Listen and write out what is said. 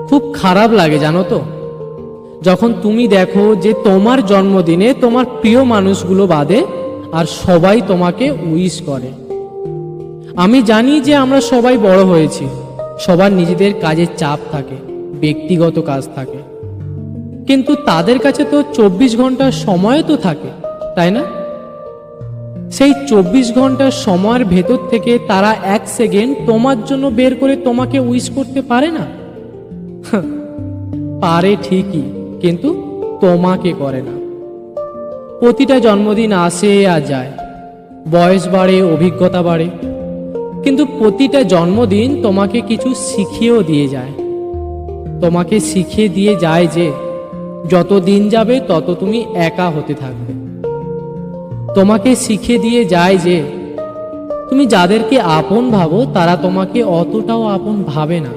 খুব খারাপ লাগে জানো তো, যখন তুমি দেখো যে তোমার জন্মদিনে তোমার প্রিয় মানুষগুলো বাদে আর সবাই তোমাকে উইশ করে। আমি জানি যে আমরা সবাই বড় হয়েছি, সবার নিজেদের কাজের চাপ থাকে, ব্যক্তিগত কাজ থাকে, কিন্তু তাদের কাছে তো 24 ঘন্টার সময় তো থাকে, তাই না? সেই 24 ঘন্টার সময়ের ভেতর থেকে তারা 1 সেকেন্ড তোমার জন্য বের করে তোমাকে উইশ করতে পারে না? পারে ঠিকই, কিন্তু তোমাকে করে না। প্রতিটা জন্মদিন আসে আর যায়, বয়স বাড়ে, অভিজ্ঞতা বাড়ে, কিন্তু প্রতিটা জন্মদিন তোমাকে কিছু শিখিয়েও দিয়ে যায়। তোমাকে শিখিয়ে দিয়ে যায় যে যত দিন যাবে তত তুমি একা হতে থাকবে। তোমাকে শিখিয়ে দিয়ে যায় যে তুমি যাদেরকে আপন ভাবো তারা তোমাকে অতটাও আপন ভাবে না।